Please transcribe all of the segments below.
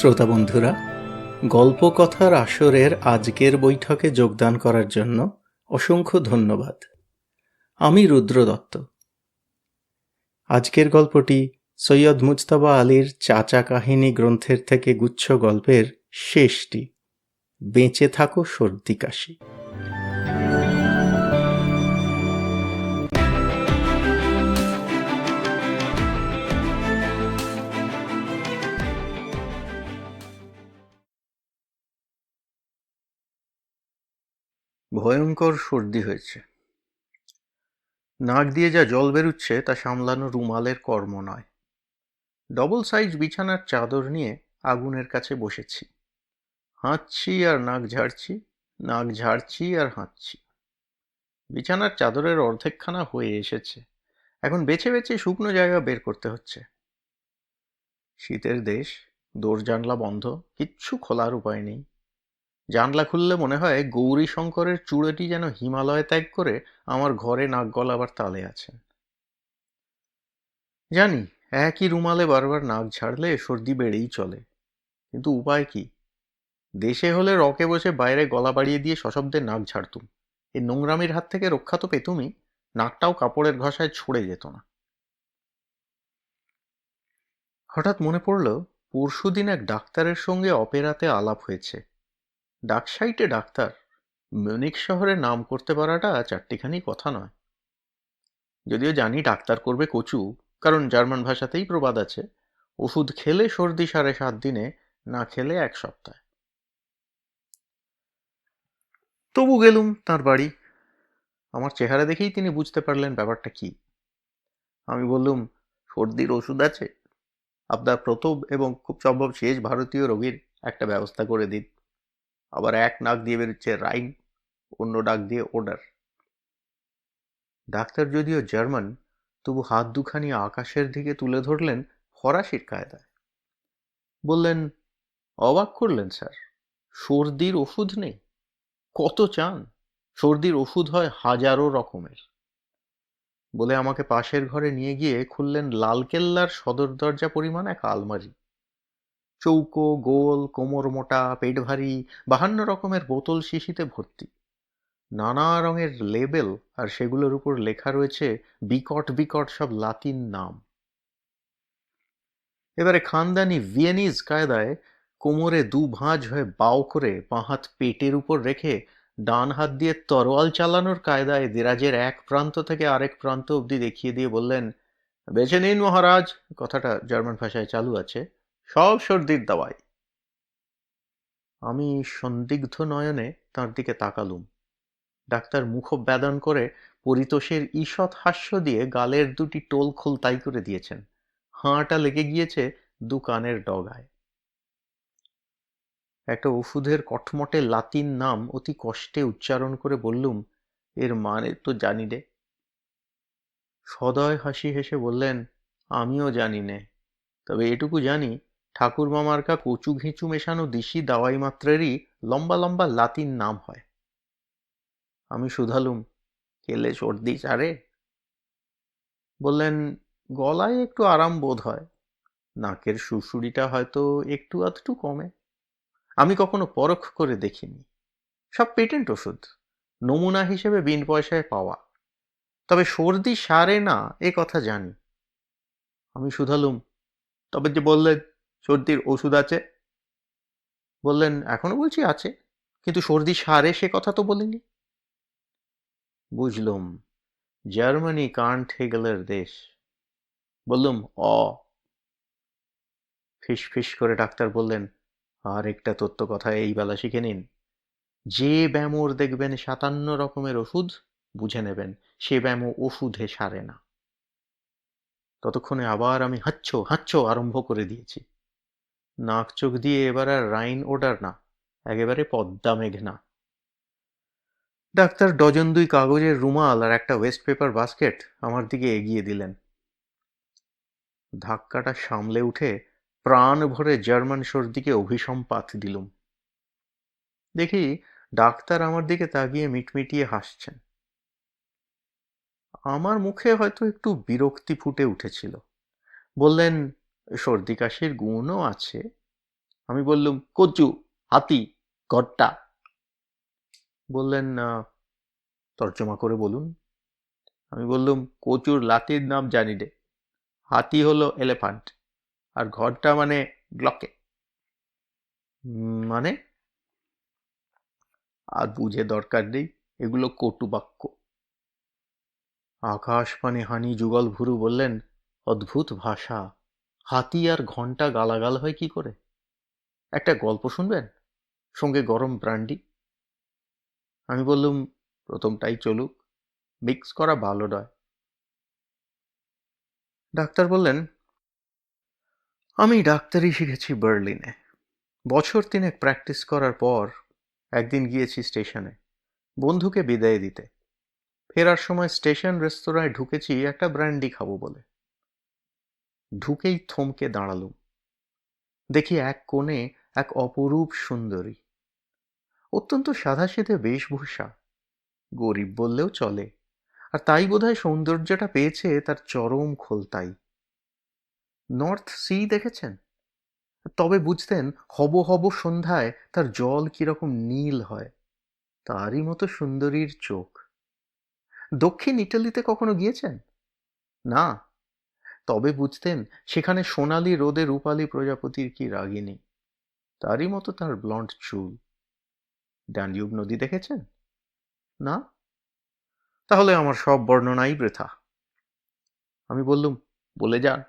শ্রোতা বন্ধুরা, গল্পকথার আসরের আজকের বৈঠকে যোগদান করার জন্য অসংখ্য ধন্যবাদ। আমি রুদ্র দত্ত। আজকের গল্পটি সৈয়দ মুজতবা আলীর চাচা কাহিনী গ্রন্থের থেকে গুচ্ছ গল্পের শেষটি, বেঁচে থাকো সর্দি কাশি। ভয়ঙ্কর সর্দি হয়েছে। নাক দিয়ে যা জল বেরুচ্ছে তা সামলানো রুমালের কর্ম নয়। ডবল সাইজ বিছানার চাদর নিয়ে আগুনের কাছে বসেছি। হাঁচছি আর নাক ঝাড়ছি, নাক ঝাড়ছি আর হাঁচছি। বিছানার চাদরের অর্ধেকখানা হয়ে এসেছে, এখন বেছে বেছে শুকনো জায়গা বের করতে হচ্ছে। শীতের দেশ, দোর জানলা বন্ধ, কিচ্ছু খোলার উপায় নেই। জানলা খুললে মনে হয় গৌরী শঙ্করের চূড়োটি যেন হিমালয় ত্যাগ করে আমার ঘরে নাক গলাবার তালে আছেন। জানি একই রুমালে বারবার নাক ঝাড়লে সর্দি বেড়েই চলে, কিন্তু উপায় কি? দেশে হলে রকে বসে বাইরে গলা বাড়িয়ে দিয়ে সশব্দে নাক ঝাড়তুম। এই নোংরামির হাত থেকে রক্ষা তো পেতুমই, নাকটাও কাপড়ের ঘষায় ছড়ে যেত না। হঠাৎ মনে পড়ল, পরশুদিন এক ডাক্তারের সঙ্গে অপেরাতে আলাপ হয়েছে। ডাকসাইটে ডাক্তার, মিউনিখ শহরে নাম করতে পারাটা চারটিখানি কথা নয়। যদিও জানি ডাক্তার করবে কচু, কারণ জার্মান ভাষাতেই প্রবাদ আছে, ওষুধ খেলে সর্দি সারে 7 দিনে, না খেলে 1 সপ্তাহে। তবু গেলুম তাঁর বাড়ি। আমার চেহারা দেখেই তিনি বুঝতে পারলেন ব্যাপারটা কি। আমি বললুম, সর্দির ওষুধ আছে? আপনার প্রথম এবং খুব সম্ভব শেষ ভারতীয় রোগীর একটা ব্যবস্থা করে দিন। আবার এক নাক দিয়ে বেরোচ্ছে রাইন, অন্য নাক দিয়ে ওডার। ডাক্তার যদিও জার্মান, তবু হাত দুখানি আকাশের দিকে তুলে ধরলেন ফরাসির কায়দায়। বললেন, অবাক করলেন স্যার, সর্দির ওষুধ নেই? কত চান? সর্দির ওষুধ হয় হাজারো রকমের। বলে আমাকে পাশের ঘরে নিয়ে গিয়ে খুললেন লালকেল্লার সদর দরজা পরিমাণ এক আলমারি। চৌকো, গোল, কোমর মোটা, পেট ভারী, 52 রকমের বোতল শিশিতে ভর্তি। নানা রঙের লেবেল, আর সেগুলোর উপর লেখা রয়েছে বিকট বিকট সব লাতিন নাম। এবারে খানদানি ভিয়েনিজ কায়দায় কোমরে 2 ভাঁজ হয়ে বাও করে বাঁ হাত পেটের উপর রেখে ডান হাত দিয়ে তরোয়াল চালানোর কায়দায় দেরাজের এক প্রান্ত থেকে আরেক প্রান্ত অবধি দেখিয়ে দিয়ে বললেন, বেছে নিন মহারাজ, কথাটা জার্মান ভাষায় চালু আছে, সব সর্দির দাওয়াই। আমি সন্দিগ্ধ নয়নে তাঁর দিকে তাকালুম। ডাক্তার মুখ ব্যাদান করে পরিতোষের ঈষৎ হাস্য দিয়ে গালের 2টি টোল খোলতাই করে দিয়েছেন। হাঁটা লেগে গিয়েছে 2 কানের ডগায়। একটা ওষুধের কটমটে লাতিন নাম অতি কষ্টে উচ্চারণ করে বললুম, এর মানে তো জানি রে। সদয় হাসি হেসে বললেন, আমিও জানি নে, তবে এটুকু জানি ঠাকুর মামার্কা কচু ঘিঁচু মেশানো দিশি দাওয়াই মাত্রেরই লম্বা লম্বা লাতিন নাম হয়। আমি শুধালুম, খেলে সর্দি সারে? বললেন, গলায় একটু আরাম বোধ হয়, নাকের সুড়সুড়িটা হয়তো একটু আধটু কমে। আমি কখনো পরখ করে দেখিনি, সব পেটেন্ট ওষুধ, নমুনা হিসেবে বিন পয়সায় পাওয়া, তবে সর্দি সারে না এ কথা জানি। আমি শুধালুম, তবে যে বললেন সর্দির ওষুধ আছে? বললেন, এখনো বলছি আছে, কিন্তু সর্দি সারে সে কথা তো বলিনি। বুঝলুম, জার্মানি কান্ট হেগেলের দেশ। বললুম, ফিস ফিস করে ডাক্তার বললেন, আর একটা তত্ত্ব কথা এই বেলা শিখে নিন, যে ব্যামোর দেখবেন 57 রকমের ওষুধ, বুঝে নেবেন সে ব্যামো ওষুধে সারে না। ততক্ষণে আবার আমি হাঁচ্ছো হাঁচ্ছো আরম্ভ করে দিয়েছি। নাক চোখ দিয়ে এবার আর রাইন ওডার না, একেবারে পদ্মা মেঘনা। ডাক্তার ডজন 2 কাগজের রুমাল আর একটা ওয়েস্ট পেপার বাস্কেট আমার দিকে এগিয়ে দিলেন। ধাক্কাটা সামলে উঠে প্রাণ ভরে জার্মান সর্দিকে অভিসম্পাত দিলুম। দেখি ডাক্তার আমার দিকে তাকিয়ে মিটমিটিয়ে হাসছেন। আমার মুখে হয়তো একটু বিরক্তি ফুটে উঠেছিল। বললেন, সর্দি কাশির গুণও আছে, আমি বললুম, কচু, হাতি, ঘট্টা। বললেন, তর্জমা করে বলুন। আমি বললুম, কচুর লাতিন নাম জানি রে, হাতি হলো এলিফ্যান্ট, আর ঘরটা মানে গ্লকে। মানে? আর বুঝে দরকার নেই, এগুলো কটু বাক্য। আকাশ পানে হানি যুগল ভুরু বললেন, অদ্ভুত ভাষা, হাতি আর ঘন্টা গালাগাল হয় কি করে? একটা গল্প শুনবেন, সঙ্গে গরম ব্রান্ডি? আমি বললুম, প্রথমটাই চলুক, মিক্স করা ভালো নয়। ডাক্তার বললেন, আমি ডাক্তারি শিখেছি বার্লিনে। বছর তিনেক প্র্যাকটিস করার পর একদিন গিয়েছি স্টেশনে বন্ধুকে বিদায় দিতে। ফেরার সময় স্টেশন রেস্তোরাঁয় ঢুকেছি একটা ব্র্যান্ডি খাবো বলে। ঢুকেই থমকে দাঁড়ালুম। দেখি এক কোণে এক অপরূপ সুন্দরী, অত্যন্ত সাদাসিধে বেশভূষা, গরিব বললেও চলে, আর তাই বোধহয় সৌন্দর্যটা পেয়েছে তার চরম খোলতাই। নর্থ সি দেখেছেন? তবে বুঝতেন হব হব সন্ধ্যায় তার জল কিরকম নীল হয়, তারই মতো সুন্দরীর চোখ। দক্ষিণ ইটালিতে কখনো গিয়েছেন? না? তবে বুঝতেন সেখানে সোনালি রোদে রূপালী প্রজাপতির কি রাগিনী, তারই মতো তার ব্লন্ড চুল। ড্যানিউব নদী দেখেছেন? না? তাহলে আমার সব বর্ণনাই বৃথা। আমি বললুম, বলে যান,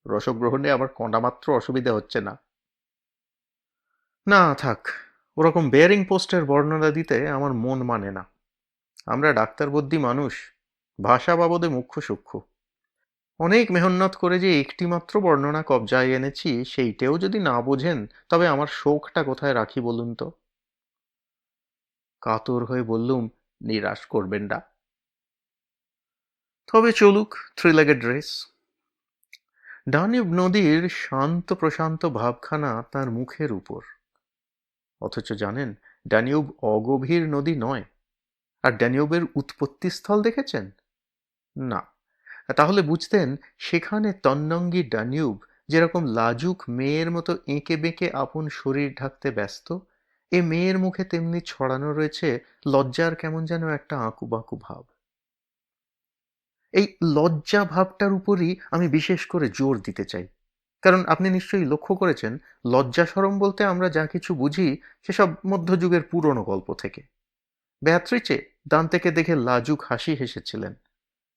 রসগ্রহণে আবার কণামাত্র অসুবিধা হচ্ছে না। না থাক, ওরকম বেয়ারিং পোস্টের বর্ণনা দিতে আমার মন মানে না। আমরা ডাক্তার বদ্যি মানুষ, ভাষা বাবদে মুখ্য সূক্ষ্ম। অনেক মেহনত করে যে একটিমাত্র বর্ণনা কবজায় এনেছি, সেইটেও যদি না বোঝেন তবে আমার শোকটা কোথায় রাখি বলুন তো? কাতর হয়ে বললুম, নিরাশ করবেন না। তবে চলুক থ্রি লেগেড রেস। ডানিউব নদীর শান্ত প্রশান্ত ভাবখানা তার মুখের উপর। অথচ জানেন, ড্যানিউব অগভীর নদী নয়। আর ড্যানিউবের উৎপত্তিস্থল দেখেছেন? না। তাহলে বুঝতেন সেখানে তন্নঙ্গি ড্যানিউব যেরকম লাজুক মেয়ের মতো এঁকে বেঁকে আপন শরীর ঢাকতে ব্যস্ত, এ মেয়ের মুখে তেমনি ছড়ানো রয়েছে লজ্জার কেমন যেন একটা আঁকুবাঁকু ভাব। এই লজ্জা ভাবটার উপরই আমি বিশেষ করে জোর দিতে চাই। কারণ আপনি নিশ্চয়ই লক্ষ্য করেছেন, লজ্জা শরম বলতে আমরা যা কিছু বুঝি সেসব মধ্যযুগের পুরনো গল্প থেকে। বেয়াত্রিচে দান্তেকে দেখে লাজুক হাসি হেসেছিলেন।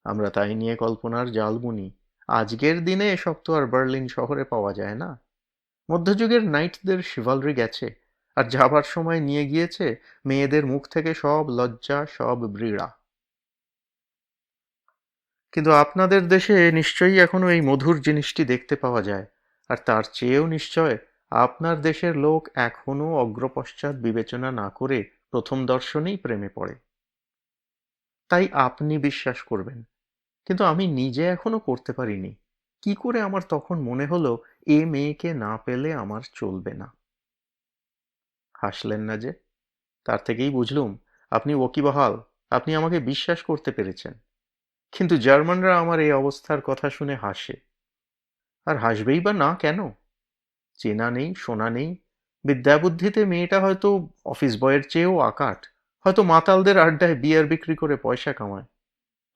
আমরা তাই নিয়ে কল্পনার জাল বুনি। আজকের দিনে এসব তো আর বার্লিন শহরে পাওয়া যায় না। মধ্যযুগের নাইটদের শিভালরি গেছে, আর যাবার সময় নিয়ে গিয়েছে মেয়েদের মুখ থেকে সব লজ্জা, সব ব্রীড়া। কিন্তু আপনাদের দেশে নিশ্চয়ই এখনো এই মধুর জিনিসটি দেখতে পাওয়া যায়, আর তার চেয়েও নিশ্চয় আপনার দেশের লোক এখনো অগ্রপশ্চাৎ বিবেচনা না করে প্রথম দর্শনেই প্রেমে পড়ে। তাই আপনি বিশ্বাস করবেন, কিন্তু আমি নিজে এখনো করতে পারিনি। কি করে আমার তখন মনে হলো এ মেয়েকে না পেলে আমার চলবে না। হাসলেন না যে? তার থেকেই বুঝলুম আপনি ওকিবহাল, আপনি আমাকে বিশ্বাস করতে পেরেছেন। কিন্তু জার্মানরা আমার এই অবস্থার কথা শুনে হাসে। আর হাসবেই বা না কেন? চেনা নেই, শোনা নেই, বিদ্যাবুদ্ধিতে মেয়েটা হয়তো অফিস বয়ের চেয়েও আকাট, হয়তো মাতালদের আড্ডায় বিয়ার বিক্রি করে পয়সা কামায়,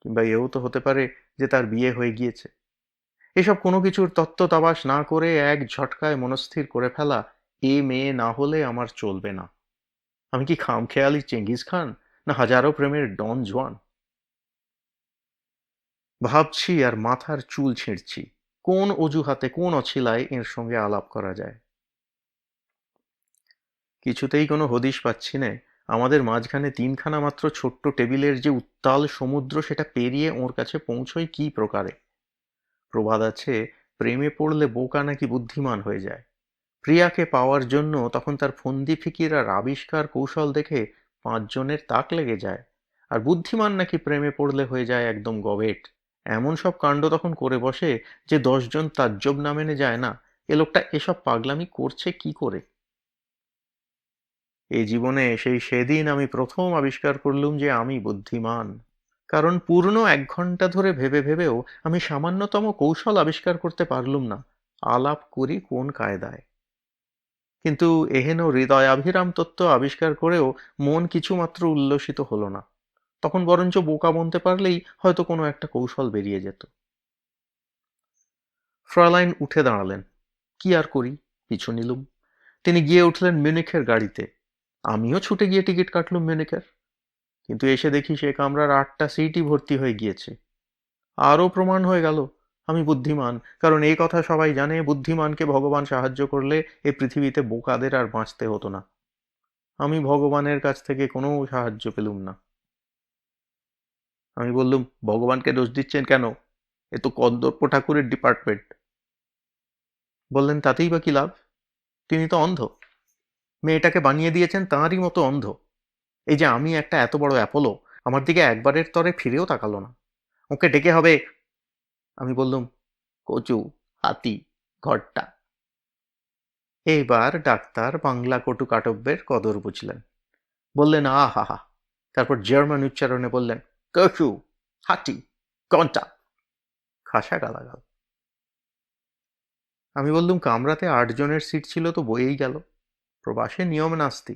কিংবা এও তো হতে পারে যে তার বিয়ে হয়ে গিয়েছে। এসব কোনো কিছুর তত্ত্বতাবাস না করে এক ঝটকায় মনস্থির করে ফেলা, এ মেয়ে না হলে আমার চলবে না। আমি কি খামখেয়ালি চেঙ্গিস খান, না হাজারো প্রেমের ডন জোয়ান? ভাবছি আর মাথার চুল ছিঁড়ছি, কোন অজুহাতে, কোন অছিলায় এর সঙ্গে আলাপ করা যায়। কিছুতেই কোনো হদিশ পাচ্ছি নে। আমাদের মাঝখানে তিনখানা মাত্র ছোট্ট টেবিলের যে উত্তাল সমুদ্র, সেটা পেরিয়ে ওর কাছে পৌঁছই কি প্রকারে। প্রবাদ আছে, প্রেমে পড়লে বোকা নাকি বুদ্ধিমান হয়ে যায়। প্রিয়াকে পাওয়ার জন্য তখন তার ফন্দি ফিকির আর আবিষ্কার কৌশল দেখে পাঁচজনের তাক লেগে যায়। আর বুদ্ধিমান নাকি প্রেমে পড়লে হয়ে যায় একদম গবেট। এমন সব কাণ্ড তখন করে বসে যে 10 জন তাজ্জব না মেনে যায় না, এ লোকটা এসব পাগলামি করছে কি করে। এই জীবনে সেই সেদিন আমি প্রথম আবিষ্কার করলুম যে আমি বুদ্ধিমান। কারণ পূর্ণ 1 ঘন্টা ধরে ভেবে ভেবেও আমি সামান্যতম কৌশল আবিষ্কার করতে পারলুম না আলাপ করি কোন কায়দায়। কিন্তু এহেন হৃদয়াভিরাম তত্ত্ব আবিষ্কার করেও মন কিছুমাত্র উল্লসিত হলো না। তখন বরঞ্চ বোকা বনতে পারলেই হয়তো কোনো একটা কৌশল বেরিয়ে যেত। ফ্রয়লাইন উঠে দাঁড়ালেন। কি আর করি, পিছু নিলুম। তিনি গিয়ে উঠলেন মিউনিখের গাড়িতে। আমিও ছুটে গিয়ে টিকিট কাটলুম মিউনিখের। কিন্তু এসে দেখি সে কামরার 8টা সিটই ভর্তি হয়ে গিয়েছে। আরও প্রমাণ হয়ে গেল আমি বুদ্ধিমান, কারণ এই কথা সবাই জানে, বুদ্ধিমানকে ভগবান সাহায্য করলে এ পৃথিবীতে বোকাদের আর বাঁচতে হতো না। আমি ভগবানের কাছ থেকে কোনো সাহায্য পেলুম না। আমি বললুম, ভগবানকে দোষ দিচ্ছেন কেন? এ তো কর্দপ্য ঠাকুরের ডিপার্টমেন্ট। বললেন, তাতেই বা কি লাভ? তিনি তো অন্ধ। মেয়েটাকে বানিয়ে দিয়েছেন তাঁরই মতো অন্ধ। এই যে আমি একটা এত বড় অ্যাপোলো, আমার দিকে একবারের তরে ফিরেও তাকালো না। ওকে ডেকে হবে। আমি বললুম, কচু, হাতি, ঘরটা। এইবার ডাক্তার বাংলা কটু কাটব্যের কদর বুঝলেন। বললেন, আ হা হা। তারপর জার্মান উচ্চারণে বললেন, কচু, হাতি, ঘন্টা। খাসা গালাগাল। আমি বললুম, কামরাতে 8 জনের সিট ছিল তো বয়েই গেল। প্রবাসে নিয়ম নাস্তি।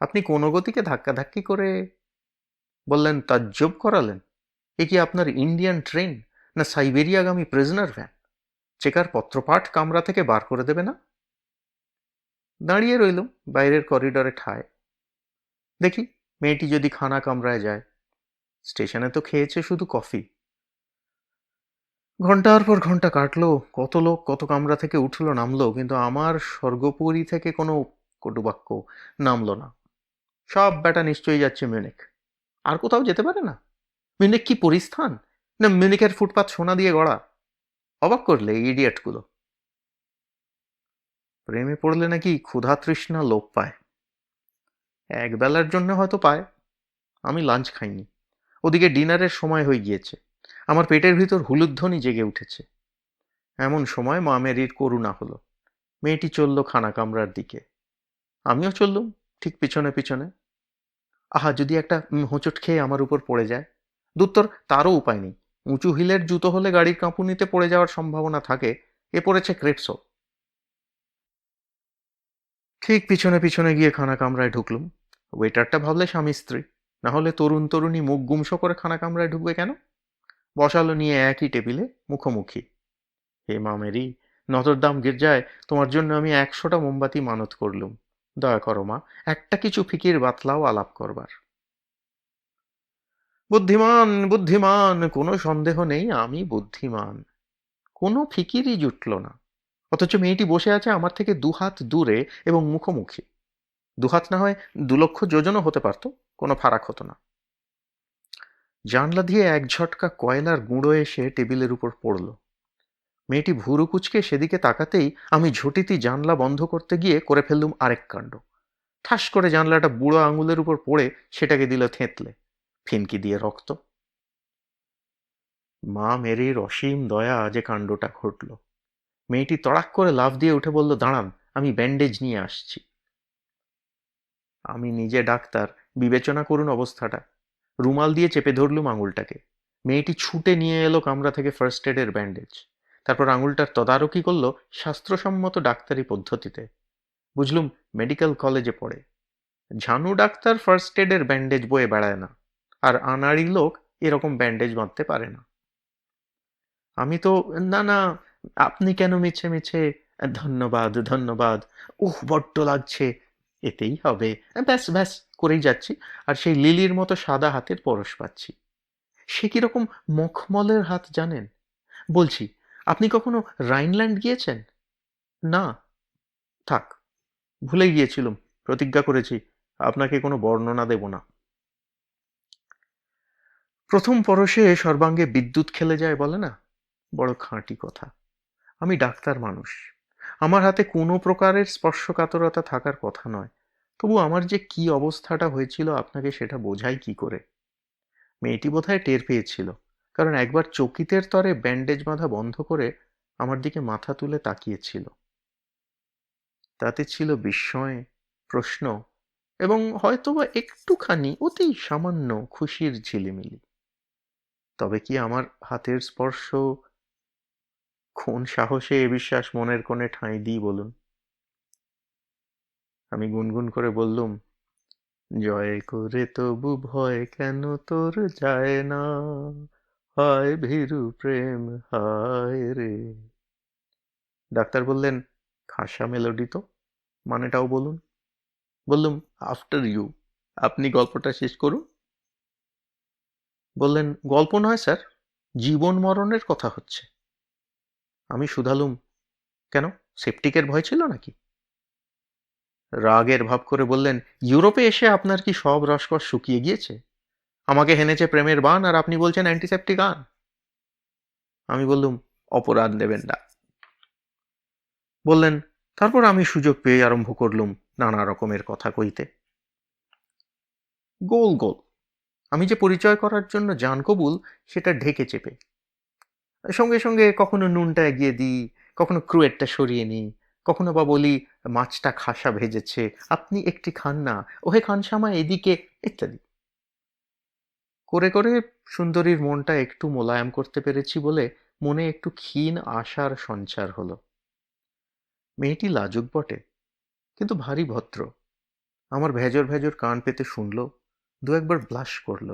আপনি কোনো গতিকে ধাক্কাধাক্কি করে। বললেন, তাজ্জব করালেন। এ কি আপনার ইন্ডিয়ান ট্রেন, না সাইবেরিয়াগামী প্রিজনার ভ্যান? চেকার পত্রপাঠ কামরা থেকে বার করে দেবে না? দাঁড়িয়ে রইলুম বাইরের করিডরে ঠায়। দেখি মেয়েটি যদি খানা কামরায় যায়। স্টেশনে তো খেয়েছে শুধু কফি। ঘন্টার পর ঘন্টা কাটলো, কত লোক কত কামরা থেকে উঠলো নামলো, কিন্তু আমার স্বর্গপুরী থেকে কোনো কটুবাক্য নামলো না। সব বেটা নিশ্চয়ই যাচ্ছে মিউনিখ। আর কোথাও যেতে পারে না? মিউনিখ কি পরিস্থান, না মিউনিখের ফুটপাত সোনা দিয়ে গড়া? অবাক করলে এই ইডিয়েটগুলো। প্রেমে পড়লে নাকি ক্ষুধা তৃষ্ণা লোপ পায়। এক বেলার জন্য হয়তো পায়। আমি লাঞ্চ খাইনি। ওদিকে ডিনারের সময় হয়ে গিয়েছে। আমার পেটের ভিতর হুলুধ্বনি জেগে উঠেছে। এমন সময় মা মেরির করুণা হলো। মেয়েটি চলল খানা কামরার দিকে। আমিও চললুম ঠিক পিছনে পিছনে। আহা, যদি একটা হোঁচট খেয়ে আমার উপর পড়ে যায়! দুত্তর তারও উপায় নেই। উঁচু হিলের জুতো হলে গাড়ির কাঁপুনিতে পড়ে যাওয়ার সম্ভাবনা থাকে। এ পড়েছে ক্রেপসো। ঠিক পিছনে পিছনে গিয়ে খানা কামরায় ঢুকলুম। ওয়েটারটা ভাবলে স্বামী স্ত্রী, না হলে তরুণ তরুণী মুখ গুমসো করে খানা কামরায় ঢুকবে কেন? বসালো নিয়ে একই টেবিলে মুখোমুখি। হে মা মেরি, নটরদাম গির্জায় তোমার জন্য আমি 100টা মোমবাতি মানত করলুম। দয়া করো মা, একটা কিছু ফিকির বাতলাও আলাপ করবার। বুদ্ধিমান বুদ্ধিমান, কোনো সন্দেহ নেই আমি বুদ্ধিমান। কোনো ফিকিরই জুটল না। অথচ মেয়েটি বসে আছে আমার থেকে 2 হাত দূরে এবং মুখোমুখি। 2 হাত না হয় 2 লক্ষ যোজনও হতে পারত, কোনো ফারাক হতো না। জানলা দিয়ে এক ঝটকা কয়লার গুঁড়ো এসে টেবিলের উপর পড়ল। মেয়েটি ভুরু কুচকে সেদিকে তাকাতেই আমি ঝুঁটিতি জানলা বন্ধ করতে গিয়ে করে ফেললুম আরেক কাণ্ড। ঠাস করে জানলাটা বুড়ো আঙুলের উপর পড়ে সেটাকে দিল থেঁতলে। ফিনকি দিয়ে রক্ত। মা মেরির অসীম দয়া যে কাণ্ডটা ঘটল। মেয়েটি তড়াক করে লাফ দিয়ে উঠে বলল, দাঁড়ান, আমি ব্যান্ডেজ নিয়ে আসছি। আমি নিজে ডাক্তার, বিবেচনা করুন অবস্থাটা। রুমাল দিয়ে চেপে ধরলুম আঙুলটাকে। মেয়েটি ছুটে নিয়ে এলো কামরা থেকে ফার্স্ট এডের ব্যান্ডেজ। তারপর আঙুলটার তদারকি করলো শাস্ত্রসম্মত ডাক্তারি পদ্ধতিতে। বুঝলুম মেডিকেল কলেজে পড়ে। ঝানু ডাক্তার ফার্স্ট এডের ব্যান্ডেজ বয়ে বেড়ায় না, আর আনাড়ি লোক এরকম ব্যান্ডেজ বাঁধতে পারে না। আমি তো, না না, আপনি কেন মিছে মিছে? ধন্যবাদ ধন্যবাদ। উহ, বড্ড লাগছে। এতেই হবে। ব্যাস ব্যাস করেই যাচ্ছি। আর সেই লিলির মতো সাদা হাতের পরশ পাচ্ছি। সে কিরকম মখমলের হাত জানেন? বলছি, আপনি কখনো রাইনল্যান্ড গিয়েছেন? না? থাক, ভুলে গিয়েছিলুম। প্রতিজ্ঞা করেছি আপনাকে কোনো বর্ণনা দেব না। প্রথম পরশে সর্বাঙ্গে বিদ্যুৎ খেলে যায় বলে না, বড় খাঁটি কথা। আমি ডাক্তার মানুষ। আমার হাতে কোনো প্রকারের স্পর্শকাতরতা থাকার কথা নয়। তবু আমার যে কি অবস্থাটা হয়েছিল আপনাকে সেটা বোঝাই কি করে। মেয়েটি বোধহয় টের পেয়েছিল, কারণ একবার চকিতের তরে ব্যান্ডেজ বাঁধা বন্ধ করে আমার দিকে মাথা তুলে তাকিয়েছিল। তাতে ছিল বিস্ময়, প্রশ্ন এবং হয়তোবা একটুখানি অতি সামান্য খুশির ঝিলিমিলি। তবে কি আমার হাতের স্পর্শ, কোন সাহসে এ বিশ্বাস মনের কোণে ঠাঁই দিই বলুন? আমি গুনগুন করে বললুম, জয় করে তবু ভয় কেন তোর যায় না, হায় ভীরু প্রেম হায় রে। ডাক্তার বললেন, খাসা মেলোডি তো, মানেটাও বলুন। বললুম, আফটার ইউ, আপনি গল্পটা শেষ করুন। বললেন, গল্প নয় স্যার, জীবন মরণের কথা হচ্ছে। আমি শুধালুম, কেন, সেপটিকের ভয় ছিল নাকি? রাগের ভাব করে বললেন, ইউরোপে এসে আপনার কি সব রসকস শুকিয়ে গিয়েছে? আমাকে হেনেছে প্রেমের বান, আর আপনি বলছেন অ্যান্টিসেপটিক আন। আমি বললুম, অপরাধ নেবেন না। বললেন, তারপর আমি সুযোগ পেয়ে আরম্ভ করলুম নানা রকমের কথা কইতে। গোল গোল, আমি যে পরিচয় করার জন্য জান কবুল, সেটা ঢেকে চেপে। সঙ্গে সঙ্গে কখনো নুনটা এগিয়ে দিই, কখনো ক্রুয়েটটা সরিয়ে নিই, কখনো বা বলি মাছটা খাসা ভেজেছে, আপনি একটি খান না, ওহে খানসামা এদিকে, ইত্যাদি। করে করে সুন্দরীর মনটা একটু মোলায়েম করতে পেরেছি বলে মনে একটু ক্ষীণ আশার সঞ্চার হলো। মেয়েটি লাজুক বটে, কিন্তু ভারী ভদ্র। আমার ভেজর ভেজর কান পেতে শুনল, দু একবার ব্লাশ করল।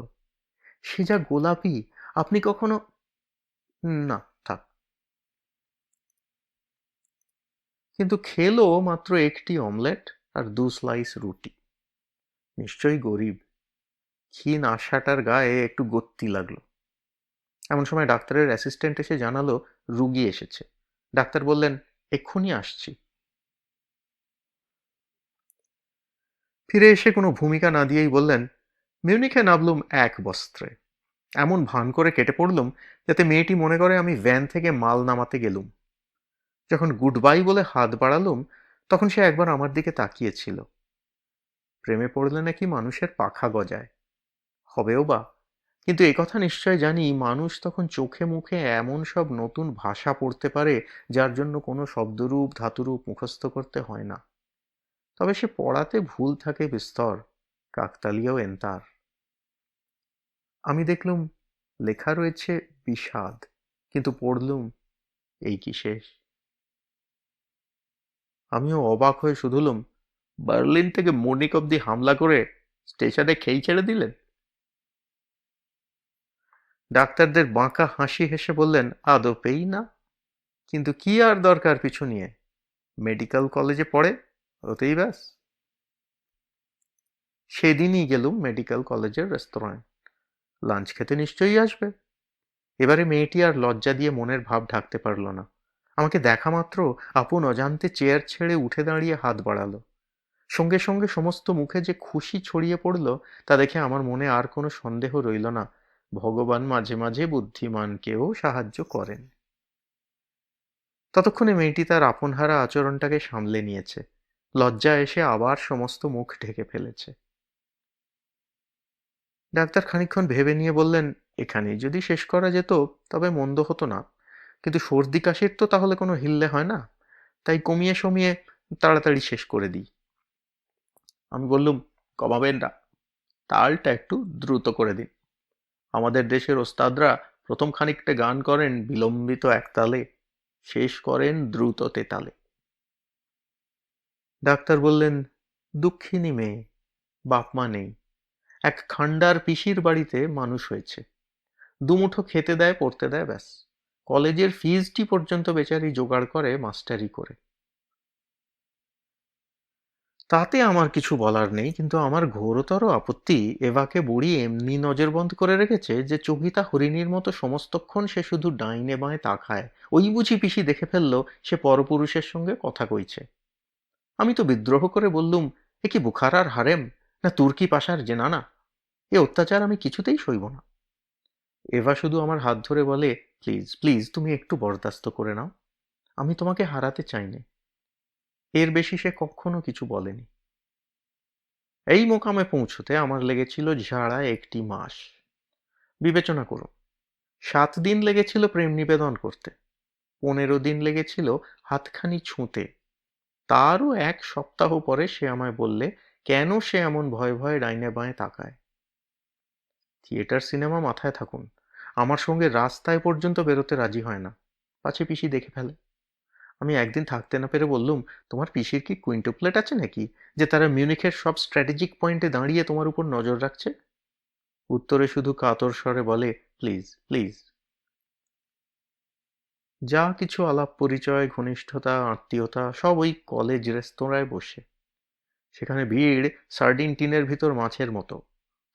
সে যা গোলাপি, আপনি কখনো, না থাক। কিন্তু খেলো মাত্র একটি অমলেট আর 2 স্লাইস রুটি। নিশ্চয়ই গরিব। ক্ষীণ আশাটার গায়ে একটু গত্তি লাগলো। এমন সময় ডাক্তারের অ্যাসিস্ট্যান্ট এসে জানালো রুগী এসেছে। ডাক্তার বললেন, এক্ষুনি আসছি। ফিরে এসে কোনো ভূমিকা না দিয়েই বললেন, মিউনিখে নামলুম এক বস্ত্রে। এমন ভান করে কেটে পড়লুম যাতে মেয়েটি মনে করে আমি ভ্যান থেকে মাল নামাতে গেলুম। যখন গুড বাই বলে হাত বাড়ালুম, তখন সে একবার আমার দিকে তাকিয়েছিল। প্রেমে পড়লে নাকি মানুষের পাখা গজায়, হবেও বা, কিন্তু একথা নিশ্চয় জানি মানুষ তখন চোখে মুখে এমন সব নতুন ভাষা পড়তে পারে যার জন্য কোনো শব্দরূপ ধাতুরূপ মুখস্থ করতে হয় না। তবে সে পড়াতে ভুল থাকে বিস্তর, কাকতালীয় এন্তার। আমি দেখলুম লেখা রয়েছে বিষাদ, কিন্তু পড়লুম এই কি শেষ। আমিও অবাক হয়ে শুধুলুম, বার্লিন থেকে মনিক অব্দি হামলা করে স্টেশনে খেই ছেড়ে দিলেন? ডাক্তারদের বাঁকা হাসি হেসে বললেন, আদপেই না, কিন্তু কি আর দরকার পিছু নিয়ে, মেডিকেল কলেজে পড়ে, ওতেই ব্যাস। সেদিনই গেলুম মেডিকেল কলেজের রেস্তোরাঁয়। লাঞ্চ খেতে নিশ্চয়ই আসবে। এবারে মেয়েটি আর লজ্জা দিয়ে মনের ভাব ঢাকতে পারল না। আমাকে দেখা মাত্র আপন অজান্তে চেয়ার ছেড়ে উঠে দাঁড়িয়ে হাত বাড়ালো। সঙ্গে সঙ্গে সমস্ত মুখে যে খুশি ছড়িয়ে পড়ল, তা দেখে আমার মনে আর কোনো সন্দেহ রইল না, ভগবান মাঝে মাঝে বুদ্ধিমানকেও সাহায্য করেন। ততক্ষণে মেয়েটি তার আপনহারা আচরণটাকে সামলে নিয়েছে। লজ্জা এসে আবার সমস্ত মুখ ঢেকে ফেলেছে। ডাক্তার খানিকক্ষণ ভেবে নিয়ে বললেন, এখানেই যদি শেষ করা যেত তবে মন্দ হতো না, কিন্তু সর্দি কাশির তো তাহলে কোনো হিললে হয় না, তাই কমিয়ে সমিয়ে তাড়াতাড়ি শেষ করে দিই। আমি বললুম, কমাবেন না, তালটা একটু দ্রুত করে দিন। আমাদের দেশের ওস্তাদরা প্রথম খানিকটা গান করেন বিলম্বিত একতালে, শেষ করেন দ্রুত তেতালে। ডাক্তার বললেন, দুঃখিনী মেয়ে, বাপ মা নেই, এক খান্ডার পিসির বাড়িতে মানুষ হয়েছে, দুমুঠো খেতে দেয় পড়তে দেয়, ব্যাস। কলেজের ফিজটি পর্যন্ত বেচারি জোগাড় করে মাস্টারি করে। তাতে আমার কিছু বলার নেই, কিন্তু আমার ঘোরতর আপত্তি, এভাকে বুড়ি এমনি নজরবন্ধ করে রেখেছে যে চকিতা হরিণীর মতো সমস্তক্ষণ সে শুধু ডাইনে বাঁয়ে তাকায়। ওই বুঝি পিসি দেখে ফেললো সে পরপুরুষের সঙ্গে কথা কইছে। আমি তো বিদ্রোহ করে বললুম, এ কি বুখারার হারেম, না তুর্কি পাশার জেনানা? এ অত্যাচার আমি কিছুতেই সইব না। এভা শুধু আমার হাত ধরে বলে, প্লিজ প্লিজ তুমি একটু বরদাস্ত করে নাও, আমি তোমাকে হারাতে চাই না। এর বেশি সে কখনো কিছু বলেনি। এই মোকামে পৌঁছতে আমার লেগেছিল ঝাড়া 1টি মাস। বিবেচনা করুন, 7 দিন লেগেছিল প্রেম নিবেদন করতে, 15 দিন লেগেছিল হাতখানি ছুঁতে, তারও 1 সপ্তাহ পরে সে আমায় বললে কেন সে এমন ভয়ে ভয়ে ডাইনে বাঁয়ে তাকায়। থিয়েটার সিনেমা মাথায় থাকুন, আমার সঙ্গে রাস্তায় পর্যন্ত বেরোতে রাজি হয় না, পাছে পিসি দেখে ফেলে। আমি একদিন থাকতে না পেরে বললুম, তোমার পিসির কি কুইন্টোপ্লেট আছে নাকি, যে তারা মিউনিখের সব স্ট্র্যাটেজিক পয়েন্টে দাঁড়িয়ে তোমার উপর নজর রাখছে? উত্তরে শুধু কাতর স্বরে বলে, প্লিজ প্লিজ। যা কিছু আলাপ পরিচয়, ঘনিষ্ঠতা, আত্মীয়তা সব ওই কলেজ রেস্তোরাঁয় বসে। সেখানে ভিড় সার্ডিন টিনের ভিতর মাছের মতো,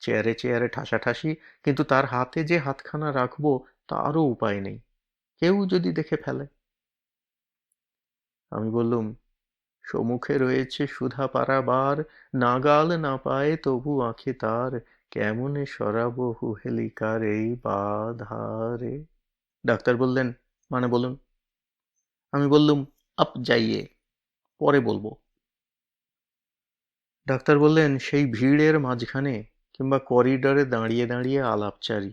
চেয়ারে চেয়ারে ঠাসাঠাসি, কিন্তু তার হাতে যে হাতখানা রাখবো তারও উপায় নেই, কেউ যদি দেখে ফেলে। আমি বললুম, সম্মুখে রয়েছে সুধা পারাবার, নাগাল না পায় তবু আঁখে তার, কেমনে সরাবো হুহেলিকার এই বাধারে। ডাক্তার বললেন, মানে বলুন। আমি বললুম, আপ যাইয়ে, পরে বলবো। ডাক্তার বললেন, সেই ভিড়ের মাঝখানে কিংবা করিডরে দাঁড়িয়ে দাঁড়িয়ে আলাপচারি।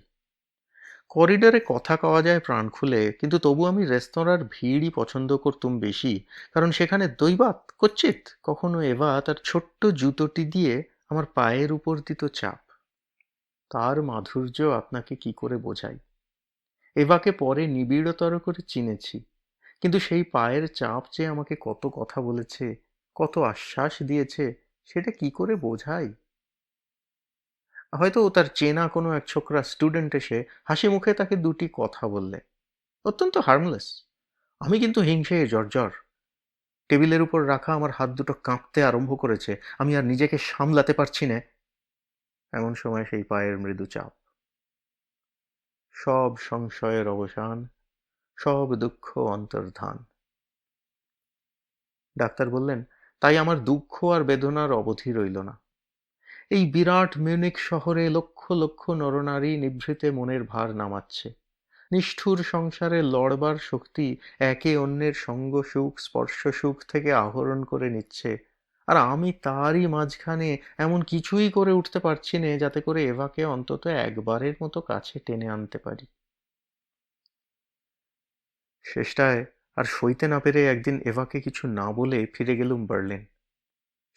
করিডরে কথা কওয়া যায় প্রাণ খুলে, কিন্তু তবু আমি রেস্তোরাঁর ভিড়ই পছন্দ করতুম বেশি, কারণ সেখানে দৈবাত কচ্ছিত কখনো এভা তার ছোট্ট জুতোটি দিয়ে আমার পায়ের উপর দিত চাপ। তার মাধুর্য আপনাকে কি করে বোঝাই। এভাকে পরে নিবিড়তর করে চিনেছি, কিন্তু সেই পায়ের চাপ যে আমাকে কত কথা বলেছে, কত আশ্বাস দিয়েছে, সেটা কি করে বোঝাই। হয়তো তার চেনা কোনো এক ছোকরা স্টুডেন্ট এসে হাসি মুখে তাকে দুটি কথা বললে, অত্যন্ত হার্মলেস। আমি কিন্তু হিংসে জর্জর। টেবিলের উপর রাখা আমার হাত দুটো কাঁপতে আরম্ভ করেছে, আমি আর নিজেকে সামলাতে পারছি না। এমন সময় সেই পায়ের মৃদু চাপ, সব সংশয়ের অবসান, সব দুঃখ অন্তর্ধান। ডাক্তার বললেন, তাই আমার দুঃখ আর বেদনার অবধি রইল না। এই বিরাট মিউনিক শহরে লক্ষ লক্ষ নরনারী নিভৃতে মনের ভার নামাচ্ছে, নিষ্ঠুর সংসারে লড়বার শক্তি একে অন্যের সঙ্গ সুখ স্পর্শ সুখ থেকে আহরণ করে নিচ্ছে, আর আমি তারই মাঝখানে এমন কিছুই করে উঠতে পারছি না যাতে করে এভাকে অন্তত একবারের মতো কাছে টেনে আনতে পারি। শেষটায় আর সইতে না পেরে একদিন এভাকে কিছু না বলে ফিরে গেলুম বার্লিন।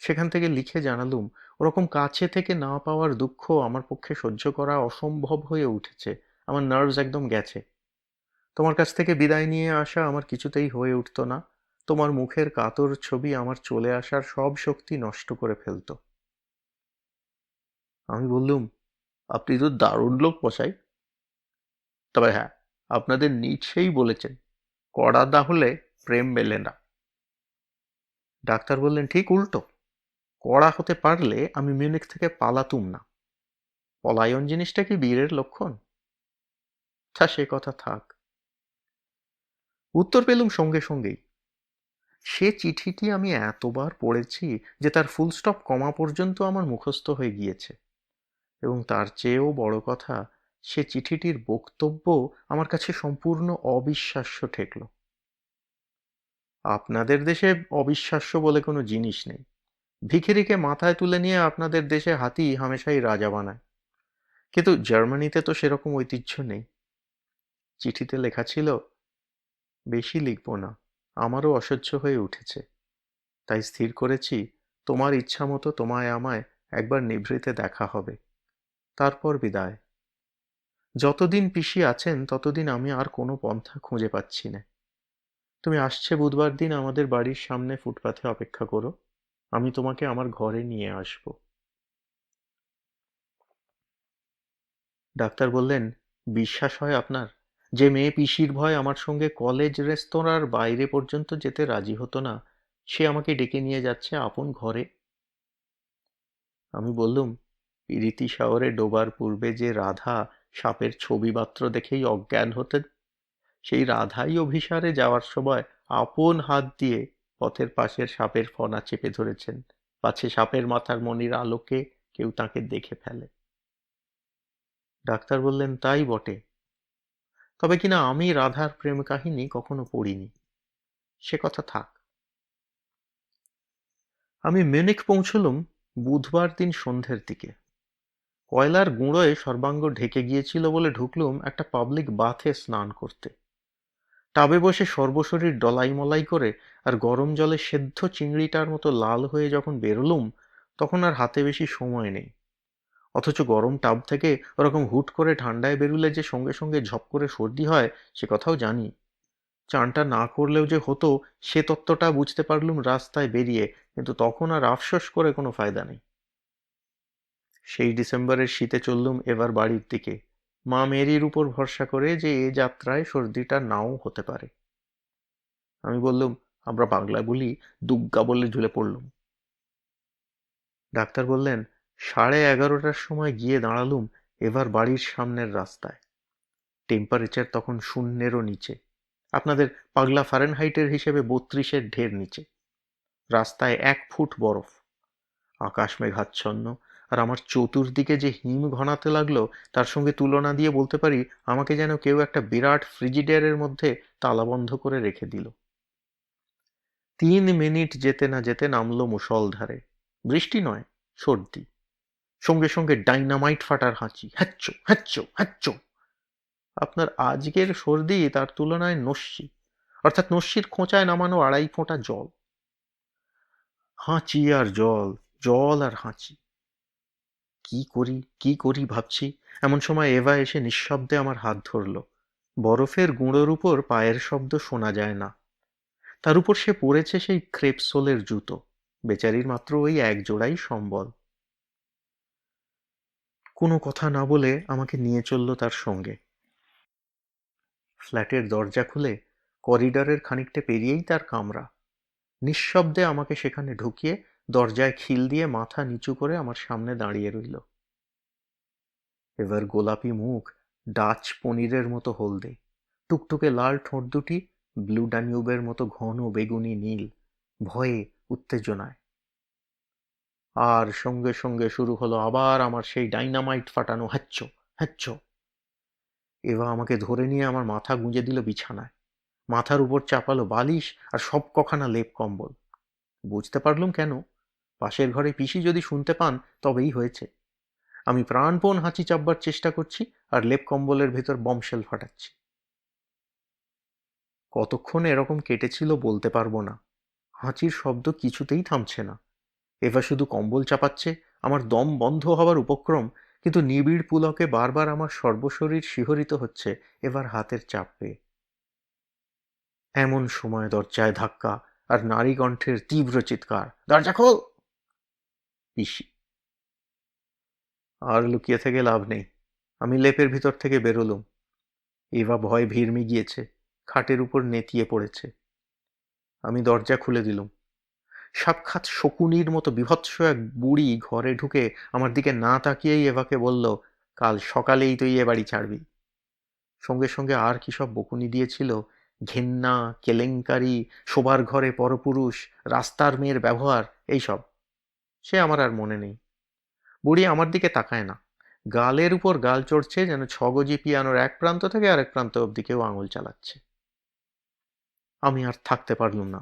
সেখান থেকে লিখে জানালুম, ওরকম কাছে থেকে না পাওয়ার দুঃখ আমার পক্ষে সহ্য করা অসম্ভব হয়ে উঠেছে, আমার নার্ভস একদম গেছে। তোমার কাছ থেকে বিদায় নিয়ে আসা আমার কিছুতেই হয়ে উঠত না, তোমার মুখের কাতর ছবি আমার চলে আসার সব শক্তি নষ্ট করে ফেলত। আমি বললুম, আপনি তো দারুণ লোক মশাই। তবে হ্যাঁ, আপনাদের নিচেই বলেছেন, কড়া না হলে প্রেম মেলে না। ডাক্তার বললেন, ঠিক উল্টো। কড়া হতে পারলে আমি মিউনিক থেকে পালাতুম না। পলায়ন জিনিসটা কি বীরের লক্ষণ? তা সে কথা থাক। উত্তর পেলুম সঙ্গে সঙ্গেই। সে চিঠিটি আমি এতবার পড়েছি যে তার ফুল স্টপ কমা পর্যন্ত আমার মুখস্থ হয়ে গিয়েছে, এবং তার চেয়েও বড় কথা, সে চিঠিটির বক্তব্য আমার কাছে সম্পূর্ণ অবিশ্বাস্য ঠেকল। আপনাদের দেশে অবিশ্বাস্য বলে কোনো জিনিস নেই। ভিখিরিকে মাথায় তুলে নিয়ে আপনাদের দেশে হাতি হামেশাই রাজা বানায়, কিন্তু জার্মানিতে তো সেরকম ঐতিহ্য নেই। চিঠিতে লেখা ছিল, বেশি লিখব না, আমারও অসহ্য হয়ে উঠেছে, তাই স্থির করেছি তোমার ইচ্ছা মতো তোমায় আমায় একবার নিভৃতে দেখা হবে, তারপর বিদায়। যতদিন পিসি আছেন ততদিন আমি আর কোনো পন্থা খুঁজে পাচ্ছি না। তুমি আসছে বুধবার দিন আমাদের বাড়ির সামনে ফুটপাথে অপেক্ষা করো, আমি তোমাকে আমার ঘরে নিয়ে আসব। ডাক্তার বললেন, বিশ্বাস হয় আপনার, যে মেয়ে পিসির ভয় আমার সঙ্গে কলেজ রেস্তোরাঁর বাইরে পর্যন্ত যেতে রাজি হতো না, সে আমাকে ডেকে নিয়ে যাচ্ছে আপন ঘরে? আমি বললুম, পিরিতি শহরে ডোবার পূর্বে যে রাধা সাপের ছবি মাত্র দেখেই অজ্ঞান হতেন, সেই রাধাই অভিসারে যাওয়ার সময় আপন হাত দিয়ে পথের পাশের সাপের ফনা চেপে ধরেছেন, পাছে সাপের মাথার মণির আলোকে কেউ তাকে দেখে ফেলে। ডাক্তার বললেন, তাই বটে, তবে কিনা আমি রাধার প্রেম কাহিনী কখনো পড়িনি। সে কথা থাক। আমি মিউনিক পৌঁছলুম বুধবার দিন সন্ধ্যের দিকে। কয়লার গুঁড়োয় সর্বাঙ্গ ঢেকে গিয়েছিল বলে ঢুকলুম একটা পাবলিক বাথে স্নান করতে। টাবে বসে সর্বশরীর ডলাই মলাই করে আর গরম জলে সেদ্ধ চিংড়িটার মতো লাল হয়ে যখন বেরোলুম, তখন আর হাতে বেশি সময় নেই। অথচ গরম টাব থেকে ওরকম হুট করে ঠান্ডায় বেরুলে যে সঙ্গে সঙ্গে ঝপ করে সর্দি হয়, সে কথাও জানি। চানটা না করলেও যে হতো সে তত্ত্বটা বুঝতে পারলুম রাস্তায় বেরিয়ে, কিন্তু তখন আর আফসোস করে কোনো ফায়দা নেই। সেই ডিসেম্বরের শীতে চললুম এবার বাড়ির দিকে, মা মেরির উপর ভরসা করে যে এ যাত্রায় সর্দিটা নাও হতে পারে। আমি বললুম, আমরা বাংলা বলি, দুগ্গা বলে ঝুলে পড়লুম। ডাক্তার বললেন, 11:30টার সময় গিয়ে দাঁড়ালুম এবার বাড়ির সামনের রাস্তায়। টেম্পারেচার তখন শূন্যেরও নিচে, আপনাদের পাগলা ফারেনহাইটের হিসেবে 32-এর ঢের নিচে। রাস্তায় 1 ফুট বরফ, আকাশ মেঘাচ্ছন্ন, আর আমার চতুর্দিকে যে হিম ঘনাতে লাগলো তার সঙ্গে তুলনা দিয়ে বলতে পারি আমাকে যেন কেউ একটা বিরাট ফ্রিজিডেয়ারের মধ্যে তালাবন্ধ করে রেখে দিল। 3 মিনিট যেতে না যেতে নামলো মুষলধারে। বৃষ্টি নয়, সর্দি। সঙ্গে সঙ্গে ডাইনামাইট ফাটার হাঁচি, হ্যাচ্চো হ্যাচ্চো হ্যাচ্চো। আপনার আজকের সর্দি তার তুলনায় নস্যি, অর্থাৎ নস্যির খোঁচায় নামানো 2.5 ফোঁটা জল। হাঁচি আর জল, জল আর হাঁচি। কি করি কি করি ভাবছি, এমন সময় এভা এসে নিঃশব্দে আমার হাত ধরল। বরফের গুঁড়োর উপর পায়ের শব্দ শোনা যায় না, তার উপর সে পরেছে সেই ক্রেপসোলের জুতো। বেচারির মাত্র ওই এক জোড়াই সম্বল। কোনো কথা না বলে আমাকে নিয়ে চলল তার সঙ্গে। ফ্ল্যাটের দরজা খুলে করিডরের খানিকটা পেরিয়েই তার কামরা। নিঃশব্দে আমাকে সেখানে ঢুকিয়ে দরজায় খিল দিয়ে মাথা নিচু করে আমার সামনে দাঁড়িয়ে রইল। এবার গোলাপি মুখ ডাচ পনিরের মতো হলদে, টুকটুকে লাল ঠোঁট দুটি ব্লু ডানিউবের মতো ঘন বেগুনি নীল, ভয়ে উত্তেজনায়। আর সঙ্গে সঙ্গে শুরু হলো আবার আমার সেই ডাইনামাইট ফাটানো হ্যাচ্চো হ্যাচ্চো। এবার আমাকে ধরে নিয়ে আমার মাথা গুঁজে দিল বিছানায়, মাথার উপর চাপালো বালিশ আর সব কখানা লেপ কম্বল। বুঝতে পারলুম কেন। পাশের ঘরে পিসি যদি শুনতে পান তবেই হয়েছে। আমি প্রাণপণ হাঁচি চাপবার চেষ্টা করছি আর লেপ কম্বলের ভেতর বমশেল ফাটাচ্ছি। কতক্ষণ এরকম কেটেছিল বলতে পারবো না। হাঁচির শব্দ কিছুতেই থামছে না। এবার শুধু কম্বল চাপাচ্ছে, আমার দম বন্ধ হবার উপক্রম, কিন্তু নিবিড় পুলকে বারবার আমার সর্বশরীর শিহরিত হচ্ছে এবার হাতের চাপ পেয়ে। এমন সময় দরজায় ধাক্কা আর নারী কণ্ঠের তীব্র চিৎকার, দরজা খোল। পিসি। আর লুকিয়ে থেকে লাভ নেই, আমি লেপের ভিতর থেকে বেরোলুম। এভা ভয় ভিড়মি গিয়েছে, খাটের উপর নেতিয়ে পড়েছে। আমি দরজা খুলে দিলুম। সাক্ষাৎ শকুনির মতো বিভৎস এক বুড়ি ঘরে ঢুকে আমার দিকে না তাকিয়েই এভাকে বলল, কাল সকালেই তুই এ বাড়ি ছাড়বি। সঙ্গে সঙ্গে আর কি সব বকুনি দিয়েছিল, ঘেন্না, কেলেঙ্কারি, শোবার ঘরে পরপুরুষ, রাস্তার মেয়ের ব্যবহার, এইসব সে আমার আর মনে নেই। বুড়ি আমার দিকে তাকায় না, গালের উপর গাল চড়ছে যেন 6 গজি পিয়ানোর এক প্রান্ত থেকে আরেক প্রান্ত অব্দি কেউ আঙুল চালাচ্ছে। আমি আর থাকতে পারলুম না,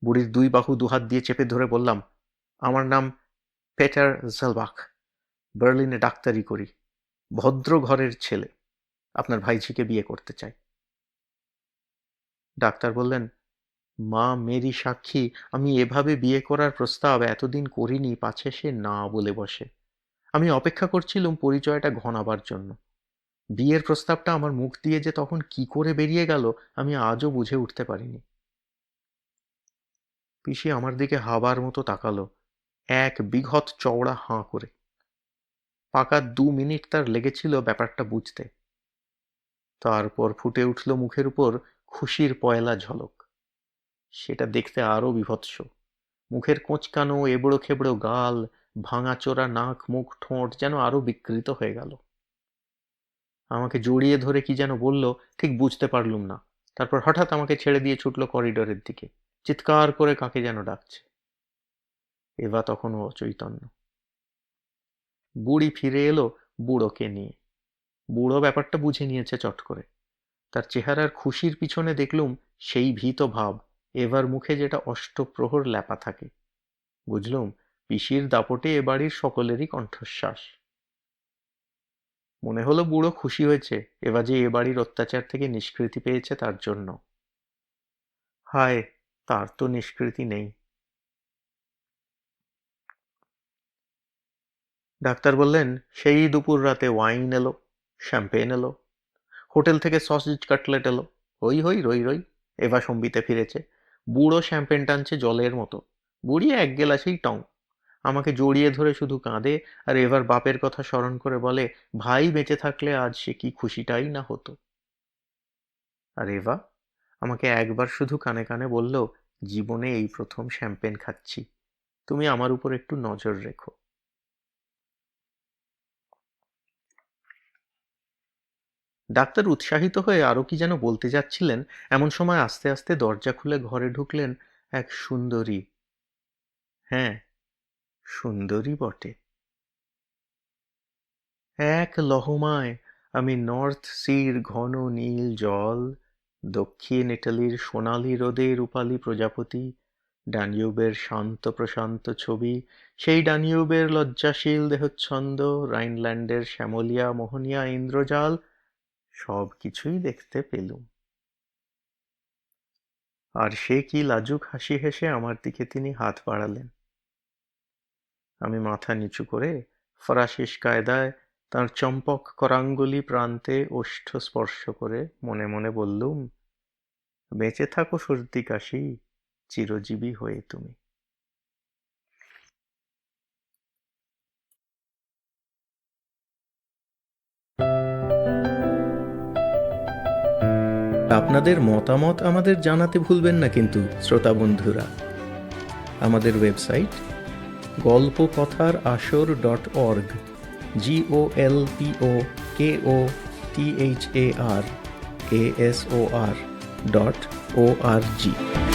বুড়ির 2 বাহু 2 হাত দিয়ে চেপে ধরে বললাম, আমার নাম পেটার জেলবাখ, বার্লিনে ডাক্তারি করি, ভদ্র ঘরের ছেলে, আপনার ভাইঝিকে বিয়ে করতে চাই। ডাক্তার বললেন, মা মেরি সাক্ষী, আমি এভাবে বিয়ে করার প্রস্তাব এতদিন করিনি, পাছে সে না বলে বসে। আমি অপেক্ষা করছিলুম পরিচয়টা ঘনাবার জন্য। বিয়ের প্রস্তাবটা আমার মুখ দিয়ে যে তখন কি করে বেরিয়ে গেল আমি আজও বুঝে উঠতে পারিনি। পিসি আমার দিকে হাবার মতো তাকালো, এক বিঘত চওড়া হাঁ করে। পাকা 2 মিনিট তার লেগেছিল ব্যাপারটা বুঝতে। তারপর ফুটে উঠল মুখের উপর খুশির পয়লা ঝলক। সেটা দেখতে আরো বিভৎস। মুখের কোঁচকানো এবড়ো খেবড়ো গাল, ভাঙাচোরা নাক, মুখ, ঠোঁট যেন আরো বিকৃত হয়ে গেল। আমাকে জড়িয়ে ধরে কি যেন বলল, ঠিক বুঝতে পারলুম না। তারপর হঠাৎ আমাকে ছেড়ে দিয়ে ছুটল করিডোরের দিকে, চিৎকার করে কাকে যেন ডাকছে। এভা তখনও অচৈতন্য। বুড়ি ফিরে এলো বুড়োকে নিয়ে। বুড়ো ব্যাপারটা বুঝে নিয়েছে চট করে। তার চেহারার খুশির পিছনে দেখলুম সেই ভীত ভাব, এবার মুখে যেটা অষ্টপ্রহর ল্যাপা থাকে। বুঝলুম পিসির দাপটে এ বাড়ির সকলেরই কণ্ঠশ্বাস। মনে হলো বুড়ো খুশি হয়েছে এবার যে এ বাড়ির অত্যাচার থেকে নিষ্কৃতি পেয়েছে তার জন্য। হায়, তার তো নিষ্কৃতি নেই। ডাক্তার বললেন, সেই দুপুর রাতে ওয়াইন এলো, শ্যাম্পেন এলো, হোটেল থেকে সসেজ কাটলেট এলো, হই হই রই রই। এভা সম্বিতে ফিরেছে, বুড়ো শ্যাম্পেন টানছে জলের মতো, বুড়ি এক গেলাসেই টং। আমাকে জড়িয়ে ধরে শুধু কাঁদে, আর এবার বাপের কথা স্মরণ করে বলে ভাই বেঁচে থাকলে আজ সে কি খুশিটাই না হতো। আর এভা আমাকে একবার শুধু কানে কানে বলল, জীবনে এই প্রথম শ্যাম্পেন খাচ্ছি, তুমি আমার উপর একটু নজর রেখো। ডাক্তার উৎসাহিত হয়ে আরো কি যেন বলতে যাচ্ছিলেন, এমন সময় আস্তে আস্তে দরজা খুলে ঘরে ঢুকলেন এক সুন্দরী। হ্যাঁ, সুন্দরী বটে। এক লহমায় আমি নর্থ সির ঘন নীল জল, দক্ষিণ ইটালির সোনালি রোদে রূপালী প্রজাপতি, ডানিউবের শান্ত প্রশান্ত ছবি, সেই ডানিউবের লজ্জাশীল দেহচ্ছন্দ, রাইনল্যান্ডের শ্যামলিয়া মোহনিয়া ইন্দ্রজাল, সব কিছুই দেখতে পেলুম। আর সে কি লাজুক হাসি হেসে আমার দিকে তিনি হাত বাড়ালেন। আমি মাথা নিচু করে ফরাসিস কায়দায় তাঁর চম্পক করাঙ্গুলি প্রান্তে ওষ্ঠ স্পর্শ করে মনে মনে বললুম, বেঁচে থাকো সর্দি কাশি, চিরজীবী হয়ে তুমি। আপনাদের মতামত আমাদের জানাতে ভুলবেন না কিন্তু শ্রোতা বন্ধুরা। আমাদের ওয়েবসাইট golpokotharashor.org, GOLPOKOTHARASOR.org।